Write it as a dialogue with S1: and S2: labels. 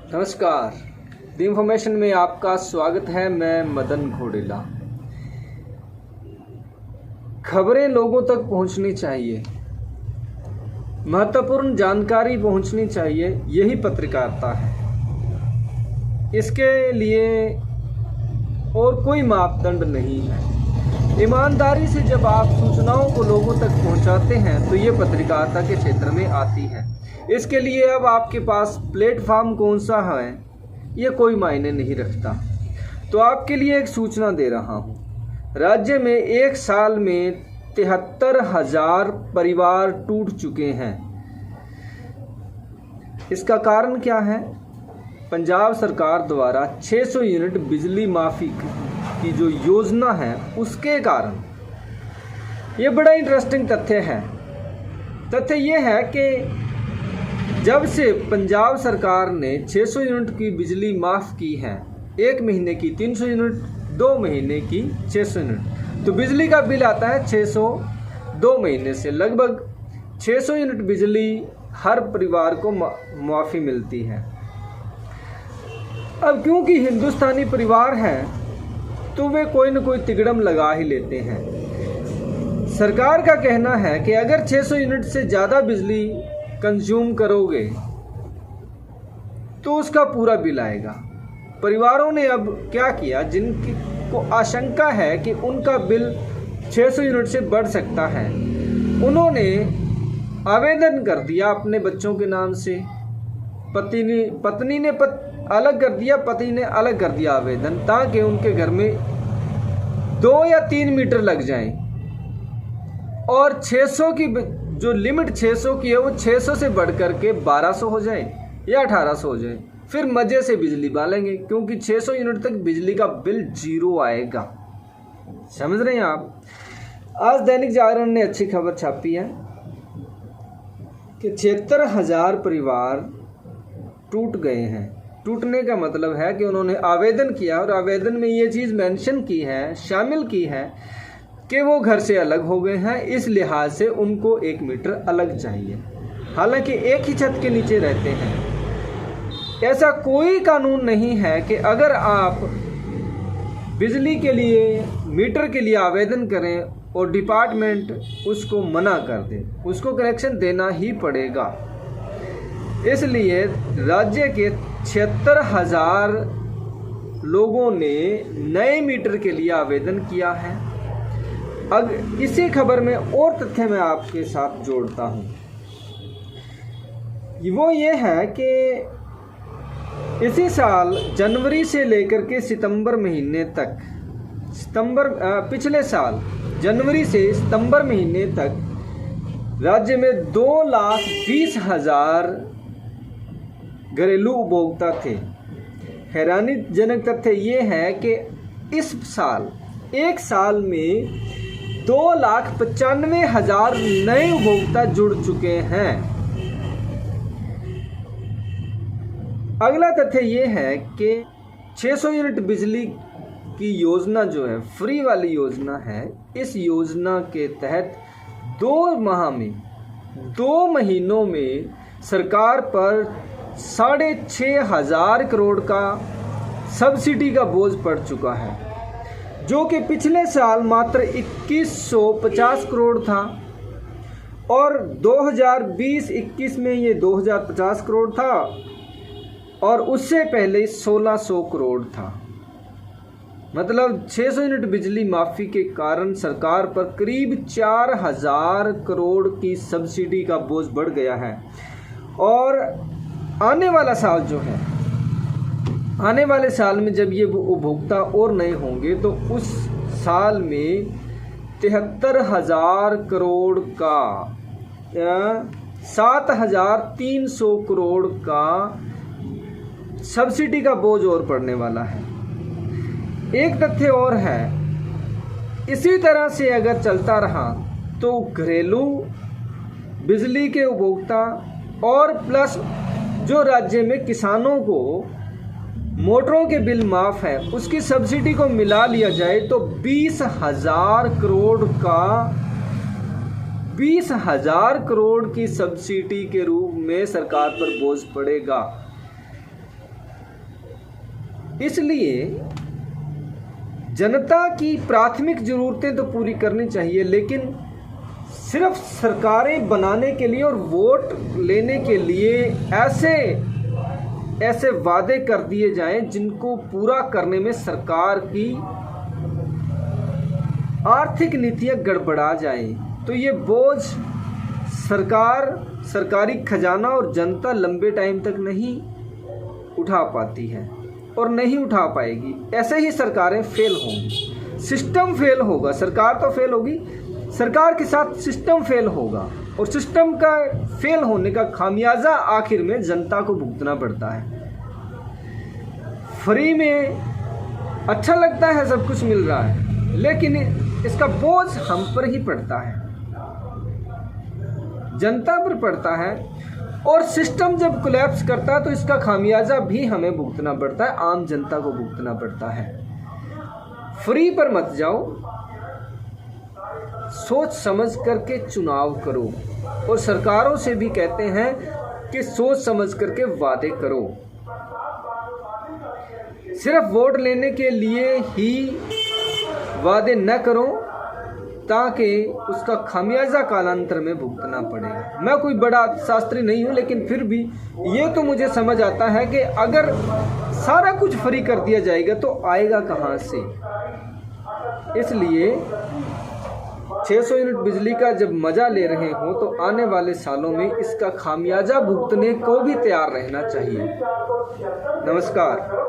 S1: नमस्कार, the information में आपका स्वागत है। मैं मदन घोडेला। खबरें लोगों तक पहुंचनी चाहिए, महत्वपूर्ण जानकारी पहुंचनी चाहिए, यही पत्रकारिता है। इसके लिए और कोई मापदंड नहीं है। ईमानदारी से जब आप सूचनाओं को लोगों तक पहुंचाते हैं तो ये पत्रकारिता के क्षेत्र में आती है। इसके लिए अब आपके पास प्लेटफॉर्म कौन सा है ये कोई मायने नहीं रखता। तो आपके लिए एक सूचना दे रहा हूँ। राज्य में एक साल में 73,000 परिवार टूट चुके हैं। इसका कारण क्या है? पंजाब सरकार द्वारा 600 यूनिट बिजली माफी की जो योजना है उसके कारण। ये बड़ा इंटरेस्टिंग तथ्य है। तथ्य ये है कि जब से पंजाब सरकार ने 600 यूनिट की बिजली माफ़ की है, 1 महीने की 300 यूनिट, 2 महीने की 600 यूनिट, तो बिजली का बिल आता है 600। 2 महीने से लगभग 600 यूनिट बिजली हर परिवार को माफ़ी मिलती है। अब क्योंकि हिंदुस्तानी परिवार हैं तो वे कोई न कोई तिगड़म लगा ही लेते हैं। सरकार का कहना है कि अगर 600 यूनिट से ज़्यादा बिजली कंज्यूम करोगे तो उसका पूरा बिल आएगा। परिवारों ने अब क्या किया, जिनकी को आशंका है कि उनका बिल 600 यूनिट से बढ़ सकता है, उन्होंने आवेदन कर दिया अपने बच्चों के नाम से। पत्नी ने अलग कर दिया, पति ने अलग कर दिया आवेदन, ताकि उनके घर में 2 या 3 मीटर लग जाएं और 600 की जो लिमिट 600 की है वो 600 से बढ़ कर के 1200 हो जाए या 1800 हो जाए। फिर मज़े से बिजली बालेंगे, क्योंकि 600 यूनिट तक बिजली का बिल 0 आएगा। समझ रहे हैं आप? आज दैनिक जागरण ने अच्छी खबर छापी है कि 76,000 परिवार टूट गए हैं। टूटने का मतलब है कि उन्होंने आवेदन किया और आवेदन में ये चीज़ मेंशन की है, शामिल की है कि वो घर से अलग हो गए हैं, इस लिहाज से उनको 1 मीटर अलग चाहिए। हालांकि एक ही छत के नीचे रहते हैं। ऐसा कोई कानून नहीं है कि अगर आप बिजली के लिए मीटर के लिए आवेदन करें और डिपार्टमेंट उसको मना कर दे, उसको कनेक्शन देना ही पड़ेगा। इसलिए राज्य के 76,000 लोगों ने नए मीटर के लिए आवेदन किया है। अब इसी खबर में और तथ्य मैं आपके साथ जोड़ता हूँ। वो ये है कि इसी साल जनवरी से लेकर के सितंबर महीने तक, पिछले साल जनवरी से सितंबर महीने तक राज्य में 2,20,000 घरेलू उपभोक्ता थे। हैरानीजनक तथ्य ये है कि इस साल एक साल में 2,95,000 नए उपभोक्ता जुड़ चुके हैं। अगला तथ्य ये है कि 600 यूनिट बिजली की योजना जो है, फ्री वाली योजना है, इस योजना के तहत 2 महीनों में सरकार पर 6,500 करोड़ का सब्सिडी का बोझ पड़ चुका है, जो कि पिछले साल मात्र 2150 करोड़ था और 2020-21 में ये 2050 करोड़ था और उससे पहले 1,600 करोड़ था। मतलब 600 यूनिट बिजली माफ़ी के कारण सरकार पर करीब 4,000 करोड़ की सब्सिडी का बोझ बढ़ गया है। और आने वाला साल जो है, आने वाले साल में जब ये उपभोक्ता और नए होंगे तो उस साल में 73,000 करोड़ का 7,300 करोड़ का सब्सिडी का बोझ और पड़ने वाला है। एक तथ्य और है, इसी तरह से अगर चलता रहा तो घरेलू बिजली के उपभोक्ता और प्लस जो राज्य में किसानों को मोटरों के बिल माफ़ है उसकी सब्सिडी को मिला लिया जाए तो 20,000 करोड़ का 20,000 करोड़ की सब्सिडी के रूप में सरकार पर बोझ पड़ेगा। इसलिए जनता की प्राथमिक ज़रूरतें तो पूरी करनी चाहिए, लेकिन सिर्फ सरकारें बनाने के लिए और वोट लेने के लिए ऐसे वादे कर दिए जाएं जिनको पूरा करने में सरकार की आर्थिक नीतियां गड़बड़ा जाएं, तो ये बोझ सरकारी खजाना और जनता लंबे टाइम तक नहीं उठा पाती है और नहीं उठा पाएगी। ऐसे ही सरकारें फेल होंगी, सिस्टम फेल होगा। सरकार तो फेल होगी, सरकार के साथ सिस्टम फेल होगा, और सिस्टम का फेल होने का खामियाजा आखिर में जनता को भुगतना पड़ता है। फ्री में अच्छा लगता है, सब कुछ मिल रहा है, लेकिन इसका बोझ हम पर ही पड़ता है, जनता पर पड़ता है। और सिस्टम जब कोलैप्स करता है तो इसका खामियाजा भी हमें भुगतना पड़ता है, आम जनता को भुगतना पड़ता है। फ्री पर मत जाओ, सोच समझ करके चुनाव करो। और सरकारों से भी कहते हैं कि सोच समझ करके वादे करो। सिर्फ वोट लेने के लिए ही वादे न करो, ताकि उसका खामियाजा कालांतर में भुगतना पड़ेगा। मैं कोई बड़ा शास्त्री नहीं हूँ, लेकिन फिर भी ये तो मुझे समझ आता है कि अगर सारा कुछ फ्री कर दिया जाएगा तो आएगा कहाँ से। इसलिए 600 यूनिट बिजली का जब मज़ा ले रहे हो तो आने वाले सालों में इसका खामियाजा भुगतने को भी तैयार रहना चाहिए। नमस्कार।